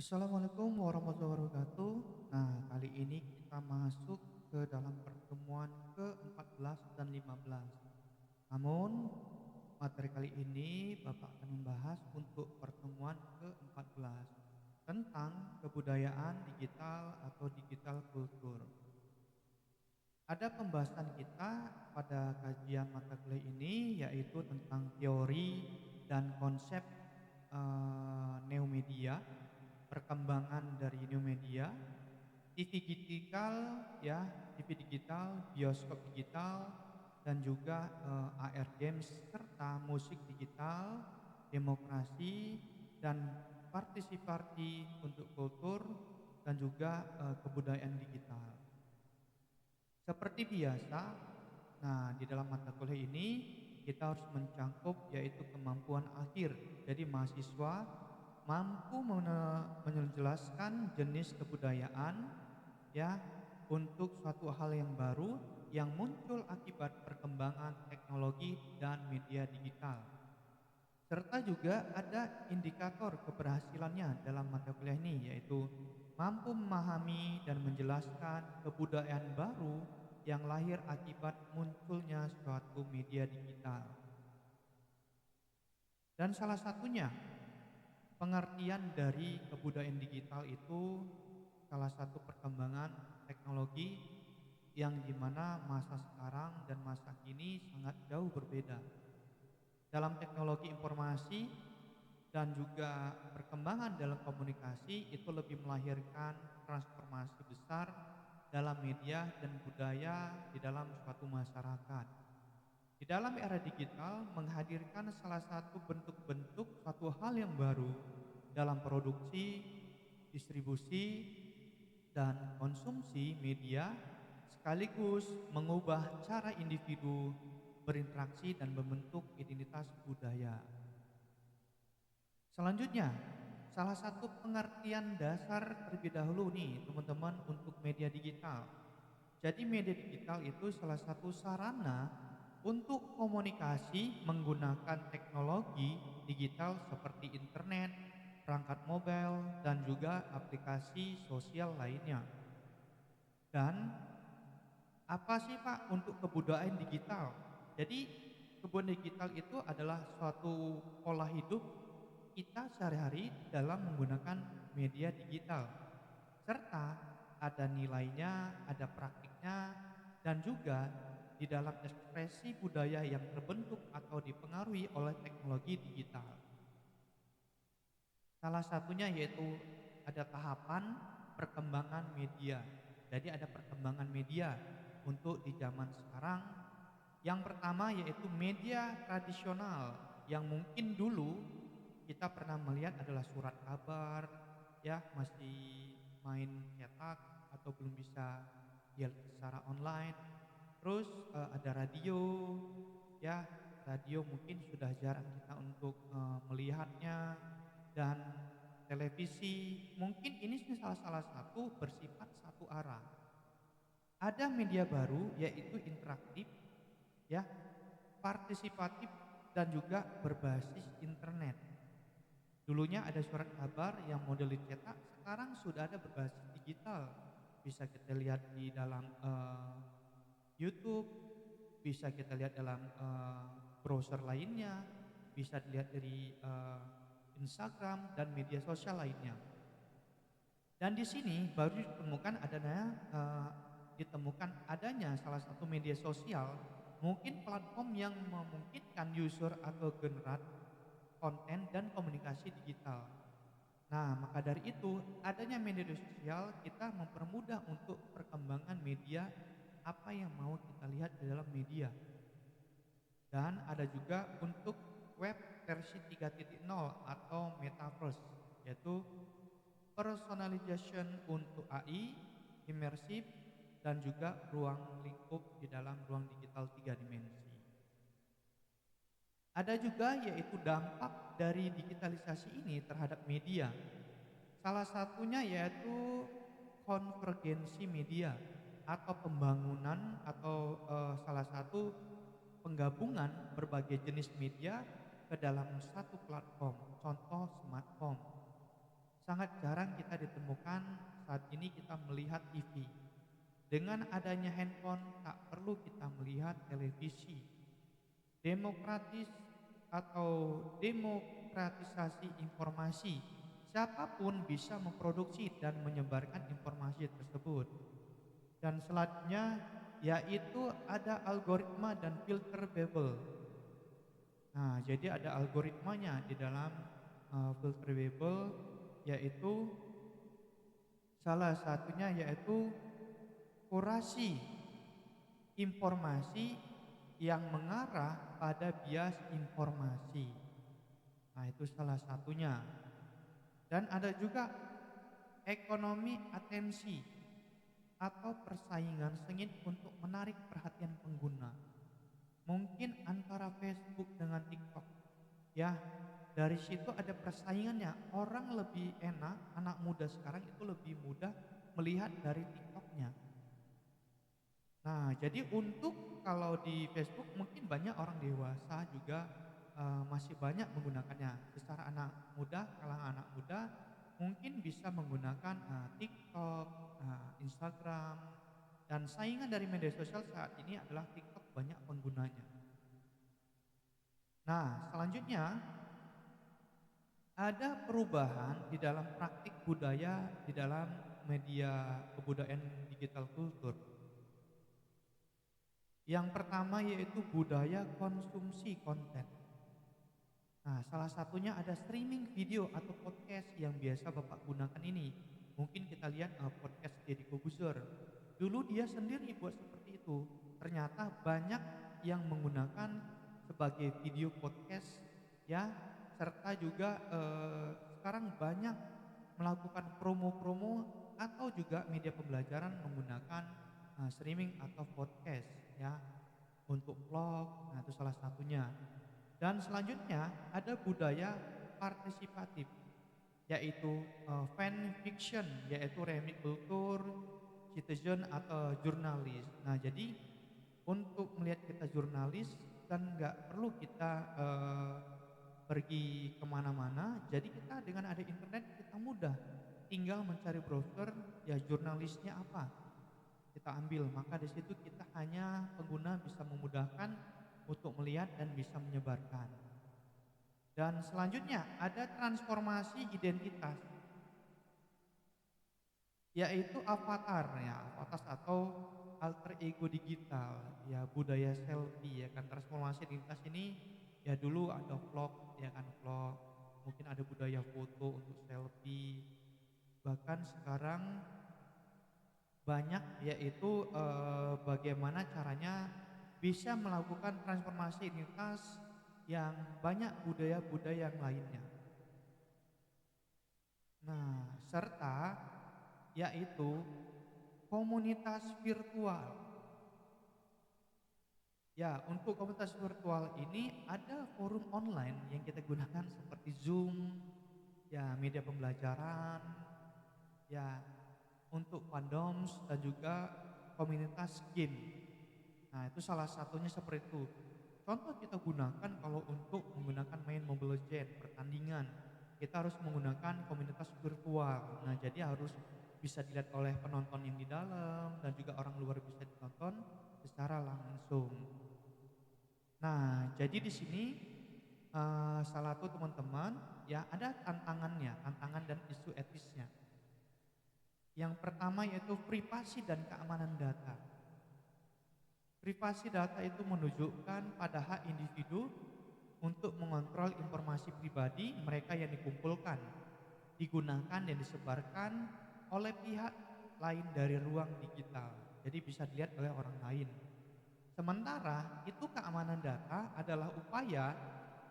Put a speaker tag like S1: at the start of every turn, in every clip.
S1: Assalamualaikum warahmatullahi wabarakatuh. Nah, kali ini kita masuk ke dalam pertemuan ke-14 dan 15. Namun, materi kali ini Bapak akan membahas untuk pertemuan ke-14 tentang kebudayaan digital atau digital kultur. Ada pembahasan kita pada kajian mata kuliah ini yaitu tentang teori dan konsep new media, perkembangan dari new media, TV digital ya, TV digital, bioskop digital, dan juga AR games serta musik digital, demokrasi dan partisipasi untuk kultur dan juga kebudayaan digital. Seperti biasa, nah di dalam mata kuliah ini kita harus mencangkup yaitu kemampuan akhir. Jadi mahasiswa mampu menjelaskan jenis kebudayaan ya untuk suatu hal yang baru yang muncul akibat perkembangan teknologi dan media digital. Serta juga ada indikator keberhasilannya dalam mata kuliah ini yaitu mampu memahami dan menjelaskan kebudayaan baru yang lahir akibat munculnya suatu media digital. Dan salah satunya pengertian dari kebudayaan digital itu salah satu perkembangan teknologi yang dimana masa sekarang dan masa kini sangat jauh berbeda. Dalam teknologi informasi dan juga perkembangan dalam komunikasi itu lebih melahirkan transformasi besar dalam media dan budaya di dalam suatu masyarakat. Di dalam era digital menghadirkan salah satu bentuk-bentuk suatu hal yang baru dalam produksi, distribusi, dan konsumsi media sekaligus mengubah cara individu berinteraksi dan membentuk identitas budaya. Selanjutnya, salah satu pengertian dasar terlebih dahulu nih teman-teman untuk media digital. Jadi media digital itu salah satu sarana untuk komunikasi menggunakan teknologi digital seperti internet, perangkat mobile, dan juga aplikasi sosial lainnya. Dan apa sih Pak untuk kebudayaan digital? Jadi kebudayaan digital itu adalah suatu pola hidup kita sehari-hari dalam menggunakan media digital. Serta ada nilainya, ada praktiknya, dan juga di dalam ekspresi budaya yang terbentuk atau dipengaruhi oleh teknologi digital. Salah satunya yaitu ada tahapan perkembangan media. Jadi ada perkembangan media untuk di zaman sekarang. Yang pertama yaitu media tradisional yang mungkin dulu kita pernah melihat adalah surat kabar, ya masih main cetak atau belum bisa lihat secara online. Terus ada radio, ya radio mungkin sudah jarang kita untuk melihatnya, dan televisi mungkin ini salah satu bersifat satu arah. Ada media baru yaitu interaktif, ya, partisipatif dan juga berbasis internet. Dulunya ada surat kabar yang model dicetak, sekarang sudah ada berbasis digital. Bisa kita lihat di dalam YouTube, bisa kita lihat dalam browser lainnya, bisa dilihat dari Instagram dan media sosial lainnya. Dan di sini baru ditemukan adanya salah satu media sosial, mungkin platform yang memungkinkan user atau generat konten dan komunikasi digital. Nah, maka dari itu adanya media sosial kita mempermudah untuk perkembangan media apa yang mau kita lihat di dalam media. Dan ada juga untuk web versi 3.0 atau metaverse, yaitu personalization untuk AI, imersif, dan juga ruang lingkup di dalam ruang digital 3 dimensi. Ada juga yaitu dampak dari digitalisasi ini terhadap media. Salah satunya yaitu konvergensi media atau pembangunan atau salah satu penggabungan berbagai jenis media ke dalam satu platform, contoh smartphone. Sangat jarang kita ditemukan saat ini kita melihat TV. Dengan adanya handphone, tak perlu kita melihat televisi. Demokratis atau demokratisasi informasi. Siapapun bisa memproduksi dan menyebarkan informasi tersebut. Dan selanjutnya yaitu ada algoritma dan filter Babel. Nah, jadi ada algoritmanya di dalam filter Babel, yaitu salah satunya yaitu kurasi informasi yang mengarah pada bias informasi. Nah, itu salah satunya. Dan ada juga ekonomi atensi atau persaingan sengit untuk menarik perhatian pengguna. Mungkin antara Facebook dengan TikTok. Ya, dari situ ada persaingannya. Orang lebih enak, anak muda sekarang itu lebih mudah melihat dari TikToknya. Nah, jadi untuk kalau di Facebook mungkin banyak orang dewasa juga masih banyak menggunakannya. Secara anak muda, kalangan anak muda mungkin bisa menggunakan TikTok, Instagram, dan saingan dari media sosial saat ini adalah TikTok banyak penggunanya. Nah, selanjutnya ada perubahan di dalam praktik budaya di dalam media kebudayaan digital kultur. Yang pertama yaitu budaya konsumsi konten. Nah, salah satunya ada streaming video atau podcast yang biasa Bapak gunakan ini. Mungkin kita lihat podcast Deddy Kobuzer. Dulu dia sendiri buat seperti itu. Ternyata banyak yang menggunakan sebagai video podcast ya, serta juga sekarang banyak melakukan promo-promo atau juga media pembelajaran menggunakan streaming atau podcast ya untuk vlog. Nah, itu salah satunya. Dan selanjutnya ada budaya partisipatif, yaitu fan fiction, yaitu remix kultur, citizen atau jurnalis. Nah, jadi untuk melihat kita jurnalis dan nggak perlu kita pergi kemana-mana, jadi kita dengan ada internet kita mudah tinggal mencari browser ya jurnalisnya apa kita ambil, maka di situ kita hanya pengguna bisa memudahkan untuk melihat dan bisa menyebarkan. Dan selanjutnya ada transformasi identitas, yaitu avatar ya, avatar atau alter ego digital, ya budaya selfie ya kan. Transformasi identitas ini ya dulu ada vlog ya kan, vlog, mungkin ada budaya foto untuk selfie, bahkan sekarang banyak yaitu bagaimana caranya bisa melakukan transformasi identitas yang banyak budaya-budaya yang lainnya. Nah, serta yaitu komunitas virtual. Ya, untuk komunitas virtual ini ada forum online yang kita gunakan seperti Zoom, ya media pembelajaran, ya untuk fandoms dan juga komunitas game. Nah, itu salah satunya seperti itu. Contoh kita gunakan kalau untuk menggunakan main Mobile Legends pertandingan, kita harus menggunakan komunitas virtual. Nah, jadi harus bisa dilihat oleh penonton yang di dalam dan juga orang luar bisa ditonton secara langsung. Nah, jadi di sini salah satu teman-teman ya ada tantangannya, tantangan dan isu etisnya. Yang pertama yaitu privasi dan keamanan data. Privasi data itu menunjukkan pada hak individu untuk mengontrol informasi pribadi mereka yang dikumpulkan, digunakan dan disebarkan oleh pihak lain dari ruang digital. Jadi bisa dilihat oleh orang lain. Sementara itu keamanan data adalah upaya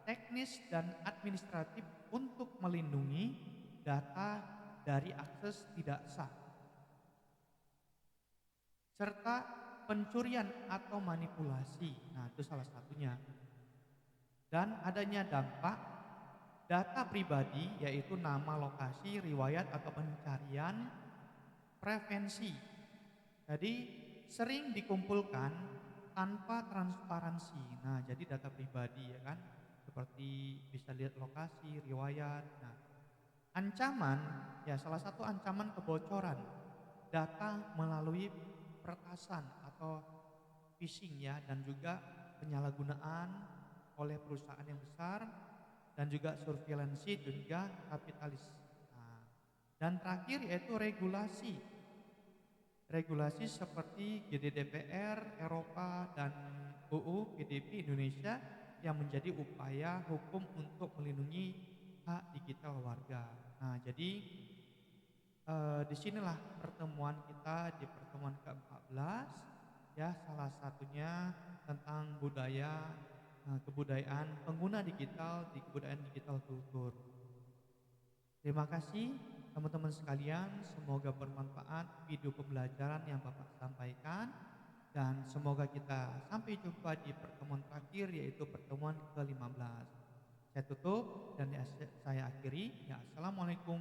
S1: teknis dan administratif untuk melindungi data dari akses tidak sah, serta pencurian atau manipulasi. Nah, itu salah satunya. Dan adanya dampak data pribadi yaitu nama, lokasi, riwayat atau pencarian, prevensi. Jadi sering dikumpulkan tanpa transparansi. Nah, jadi data pribadi ya kan, seperti bisa lihat lokasi, riwayat. Nah, Ancaman, ya salah satu ancaman kebocoran data melalui peretasan atau phishing ya, dan juga penyalahgunaan oleh perusahaan yang besar, dan juga surveillance dan juga kapitalis. Nah, dan terakhir yaitu regulasi. Regulasi seperti GDPR Eropa dan UU PDP Indonesia yang menjadi upaya hukum untuk melindungi hak digital warga. Nah, jadi disinilah pertemuan kita di pertemuan ke-14 ya, salah satunya tentang budaya, kebudayaan pengguna digital di kebudayaan digital kultur. Terima kasih teman-teman sekalian, semoga bermanfaat video pembelajaran yang Bapak sampaikan, dan semoga kita sampai jumpa di pertemuan terakhir yaitu pertemuan ke-15. Saya tutup dan saya akhiri. Ya, assalamualaikum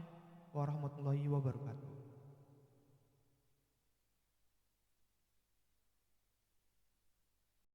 S1: warahmatullahi wabarakatuh.